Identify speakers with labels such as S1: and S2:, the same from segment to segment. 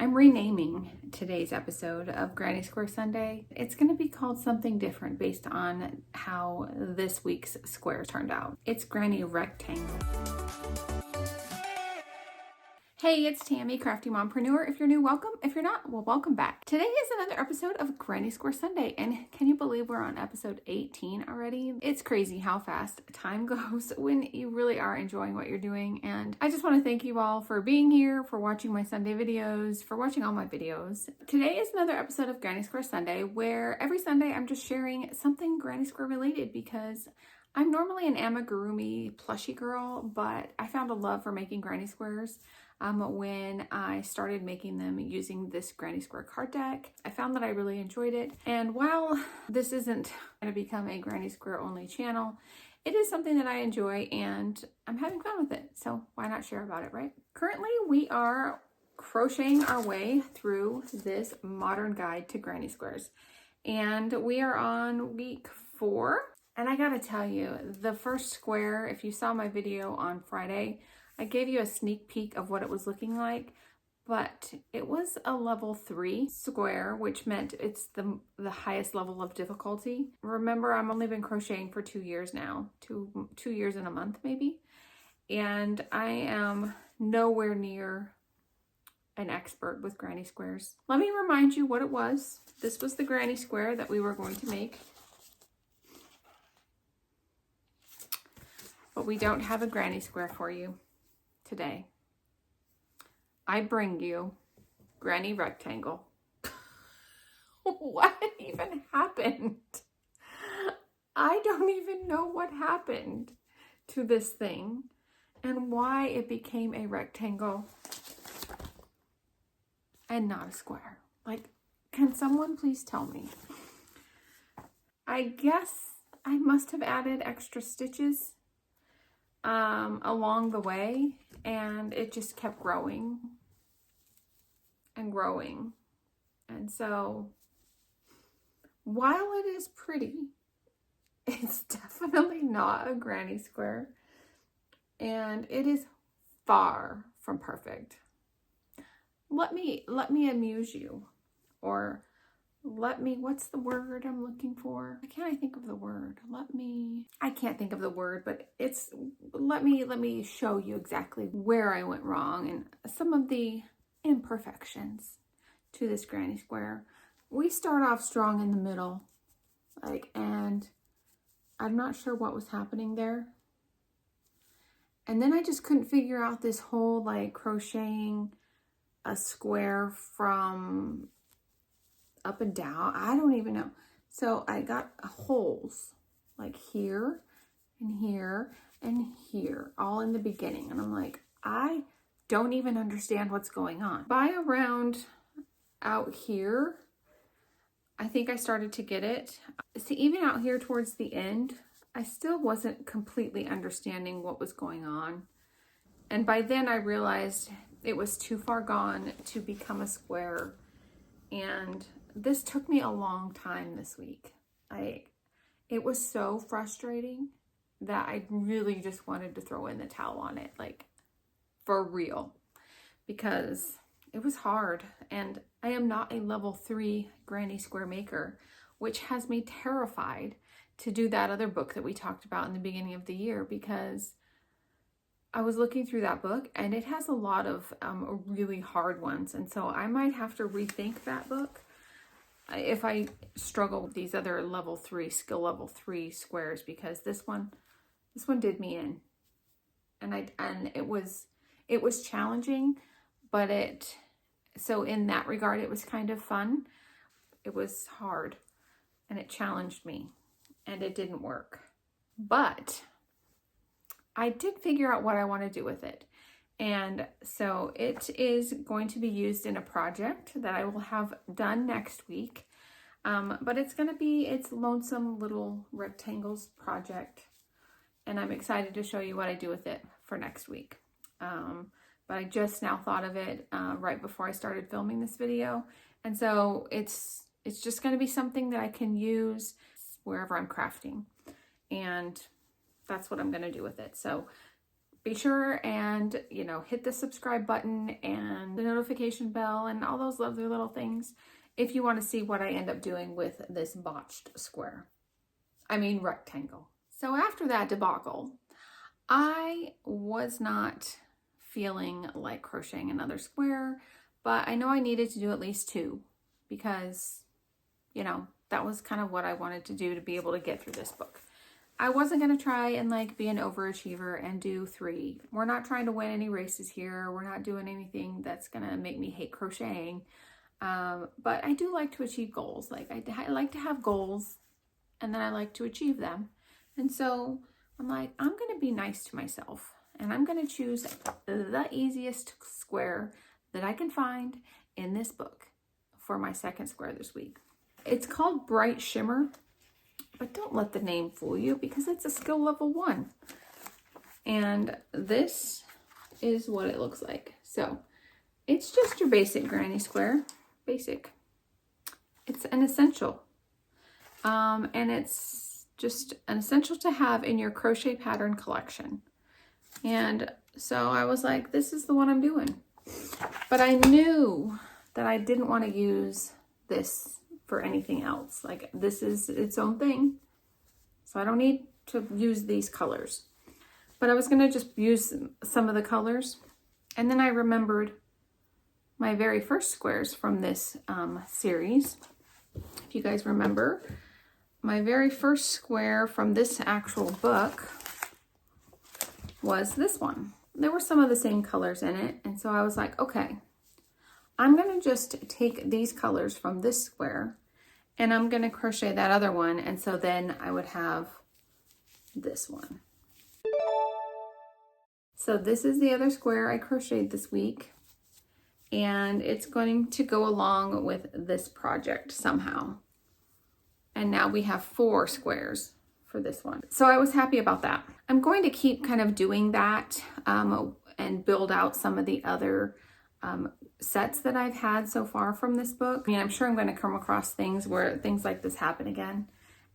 S1: I'm renaming today's episode of Granny Square Sunday. It's going to be called something different based on how this week's square turned out. It's Granny Rectangle. Hey, it's Tammy, Crafty Mompreneur. If you're new, welcome. If you're not, well, welcome back. Today is another episode of Granny Square Sunday, and can you believe we're on episode 18 already? It's crazy how fast time goes when you really are enjoying what you're doing, and I just want to thank you all for being here, for watching my Sunday videos, for watching all my videos. Today is another episode of Granny Square Sunday, where every Sunday I'm just sharing something Granny Square related because I'm normally an amigurumi plushie girl, but I found a love for making granny squares when I started making them using this Granny Square card deck. I found that I really enjoyed it. And while this isn't going to become a Granny Square only channel, it is something that I enjoy and I'm having fun with it. So why not share about it, right? Currently, we are crocheting our way through this modern guide to granny squares. And we are on week 4. And I gotta tell you, the first square, if you saw my video on Friday, I gave you a sneak peek of what it was looking like, but it was a level 3 square, which meant it's the highest level of difficulty. Remember, I've only been crocheting for 2 years now, two years and a month maybe, and I am nowhere near an expert with granny squares. Let me remind you what it was. This was the granny square that we were going to make. But we don't have a granny square for you today. I bring you Granny Rectangle. What even happened? I don't even know what happened to this thing and why it became a rectangle and not a square. Like, can someone please tell me? I guess I must have added extra stitches along the way, and it just kept growing and growing. And so while it is pretty, it's definitely not a granny square, and it is far from perfect. Let me amuse you, or what's the word I'm looking for? I can't think of the word. I can't think of the word, but let me show you exactly where I went wrong and some of the imperfections to this granny square. We start off strong in the middle, and I'm not sure what was happening there. And then I just couldn't figure out this whole crocheting a square from up and down. I don't even know. So I got holes like here and here and here, all in the beginning. And I'm like, I don't even understand what's going on. By around out here, I think I started to get it. See, even out here towards the end, I still wasn't completely understanding what was going on. And by then I realized it was too far gone to become a square. And this took me a long time this week. It was so frustrating that I really just wanted to throw in the towel on it, for real, because it was hard. And I am not a level 3 granny square maker, which has me terrified to do that other book that we talked about in the beginning of the year, because I was looking through that book and it has a lot of really hard ones. And so I might have to rethink that book if I struggle with these other skill level 3 squares, because this one did me in. And it was challenging, but so in that regard, it was kind of fun. It was hard and it challenged me and it didn't work. But I did figure out what I want to do with it. And so it is going to be used in a project that I will have done next week. But it's lonesome little rectangles project. And I'm excited to show you what I do with it for next week. But I just now thought of it right before I started filming this video. And so it's just going to be something that I can use wherever I'm crafting. And that's what I'm going to do with it. So be sure and, you know, hit the subscribe button and the notification bell and all those lovely little things if you want to see what I end up doing with this botched square. I mean rectangle. So after that debacle, I was not feeling like crocheting another square, but I know I needed to do at least 2 because, you know, that was kind of what I wanted to do to be able to get through this book. I wasn't going to try and like be an overachiever and do 3. We're not trying to win any races here. We're not doing anything that's going to make me hate crocheting. But I do like to achieve goals. Like I like to have goals and then I like to achieve them. And so I'm like, I'm going to be nice to myself and I'm going to choose the easiest square that I can find in this book for my second square this week. It's called Bright Shimmer, but don't let the name fool you because it's a skill level 1. And this is what it looks like. So it's just your basic granny square. Basic. It's an essential. And it's just an essential to have in your crochet pattern collection. And so I was like, this is the one I'm doing. But I knew that I didn't want to use this for anything else. Like this is its own thing. So I don't need to use these colors. But I was going to just use some of the colors. And then I remembered my very first squares from this series. If you guys remember, my very first square from this actual book was this one. There were some of the same colors in it. And so I was like, okay, I'm going to just take these colors from this square and I'm going to crochet that other one. And so then I would have this one. So this is the other square I crocheted this week. And it's going to go along with this project somehow. And now we have 4 squares for this one. So I was happy about that. I'm going to keep kind of doing that and build out some of the other sets that I've had so far from this book. I mean, I'm sure I'm going to come across things where things like this happen again.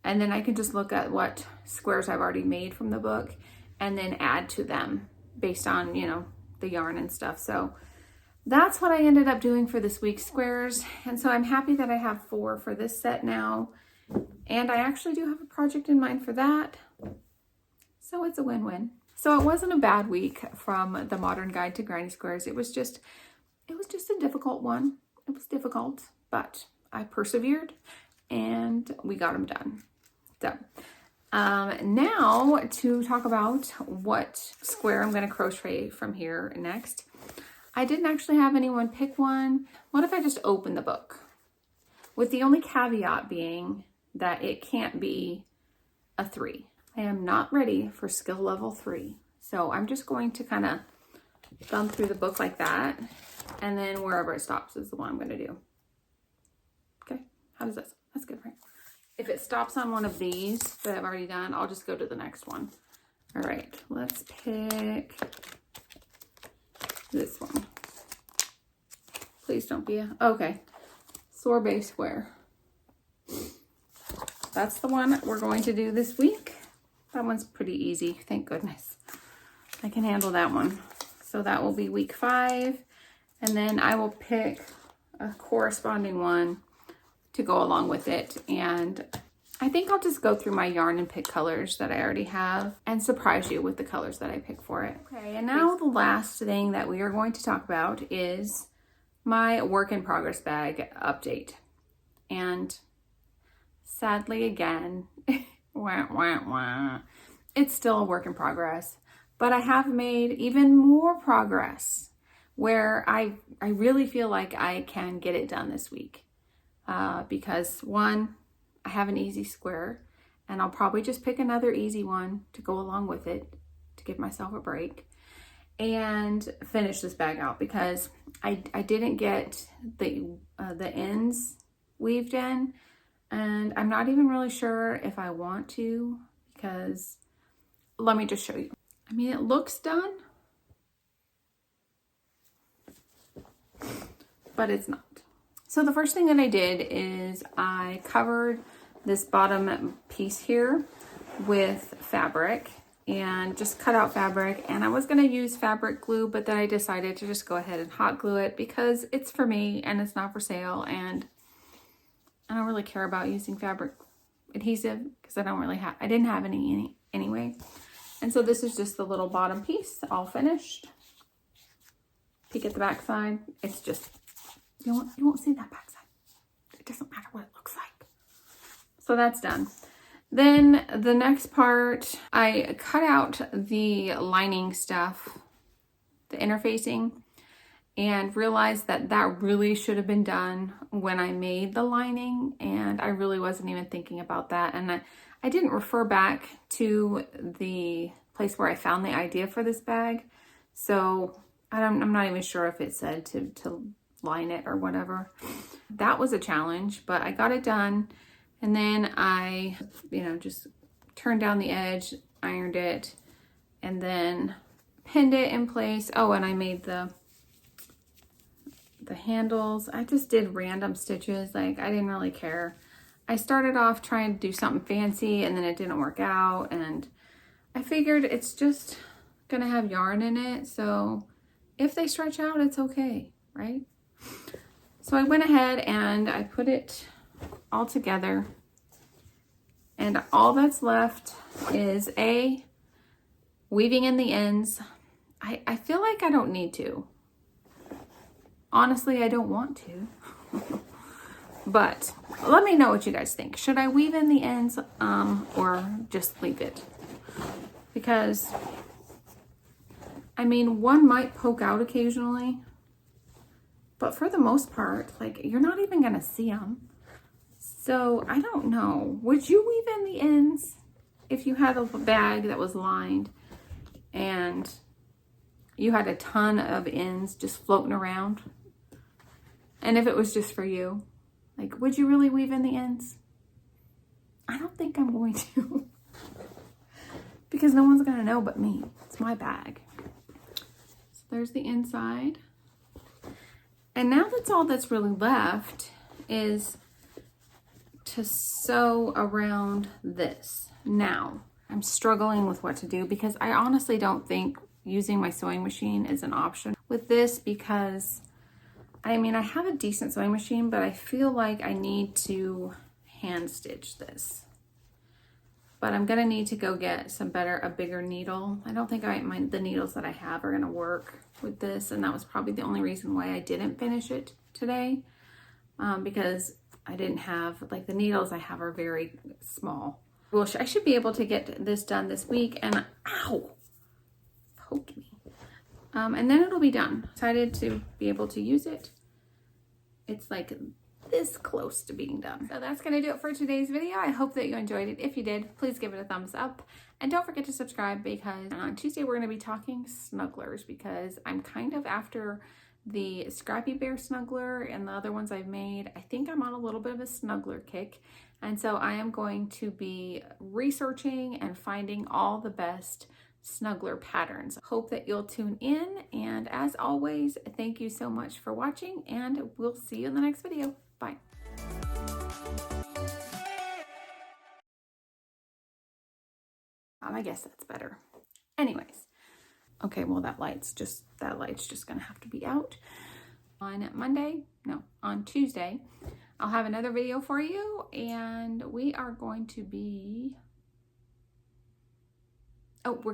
S1: And then I can just look at what squares I've already made from the book and then add to them based on, you know, the yarn and stuff. So that's what I ended up doing for this week's squares. And so I'm happy that I have 4 for this set now. And I actually do have a project in mind for that. So it's a win-win. So it wasn't a bad week from the Modern Guide to Granny Squares. It was just a difficult one. It was difficult, but I persevered and we got them done. So now to talk about what square I'm going to crochet from here next. I didn't actually have anyone pick one. What if I just open the book? With the only caveat being that it can't be a 3. I am not ready for skill level 3. So I'm just going to kind of thumb through the book like that. And then wherever it stops is the one I'm going to do. Okay, how does that sound? That's good, right? If it stops on one of these that I've already done, I'll just go to the next one. All right, let's pick this one. Please don't be a, okay. Sorbet square. That's the one we're going to do this week. That one's pretty easy, thank goodness. I can handle that one. So that will be week 5. And then I will pick a corresponding one to go along with it. And I think I'll just go through my yarn and pick colors that I already have and surprise you with the colors that I pick for it. Okay, and now the last thing that we are going to talk about is my work in progress bag update. And sadly again, wah, wah, wah, it's still a work in progress, but I have made even more progress where I really feel like I can get it done this week. Because 1, I have an easy square and I'll probably just pick another easy one to go along with it to give myself a break and finish this bag out because I didn't get the ends weaved in and I'm not even really sure if I want to because let me just show you. I mean, it looks done, but it's not. So the first thing that I did is I covered this bottom piece here with fabric and just cut out fabric, and I was going to use fabric glue, but then I decided to just go ahead and hot glue it because it's for me and it's not for sale, and I don't really care about using fabric adhesive because I didn't have any anyway. And so this is just the little bottom piece all finished. Peek at the back side. It's just, you won't see that back side. It doesn't matter what it looks like. So that's done. Then the next part, I cut out the lining stuff, the interfacing, and realized that that really should have been done when I made the lining, and I really wasn't even thinking about that. And I didn't refer back to the place where I found the idea for this bag, so I'm not even sure if it said to line it or whatever. That was a challenge, but I got it done. And then I, just turned down the edge, ironed it, and then pinned it in place. Oh, and I made the handles. I just did random stitches. Like, I didn't really care. I started off trying to do something fancy, and then it didn't work out. And I figured it's just gonna have yarn in it, so if they stretch out, it's okay, right? So I went ahead and I put it all together, and all that's left is weaving in the ends. I feel like I don't need to. Honestly, I don't want to. But let me know what you guys think. Should I weave in the ends or just leave it? Because, I mean, one might poke out occasionally, but for the most part, like, you're not even gonna see them. So I don't know. Would you weave in the ends if you had a bag that was lined and you had a ton of ends just floating around? And if it was just for you, like, would you really weave in the ends? I don't think I'm going to. Because no one's gonna know but me. It's my bag. So there's the inside. And now that's all that's really left is to sew around this. Now, I'm struggling with what to do because I honestly don't think using my sewing machine is an option with this, because I mean, I have a decent sewing machine, but I feel like I need to hand stitch this. But I'm gonna need to go get a bigger needle. I don't think the needles that I have are gonna work with this, and that was probably the only reason why I didn't finish it today, because I didn't have, like, the needles I have are very small. Well, I should be able to get this done this week, and ow, poked me. And then it'll be done. Excited to be able to use it. It's like this close to being done. So that's gonna do it for today's video. I hope that you enjoyed it. If you did, please give it a thumbs up. And don't forget to subscribe, because on Tuesday we're gonna be talking snugglers, because I'm kind of after the Scrappy Bear snuggler and the other ones I've made. I think I'm on a little bit of a snuggler kick. And so I am going to be researching and finding all the best snuggler patterns. Hope that you'll tune in, and as always, thank you so much for watching, and we'll see you in the next video. Bye. I guess that's better. Anyways, okay, well that light's just gonna have to be out. On Tuesday, I'll have another video for you, and we are going to be, we're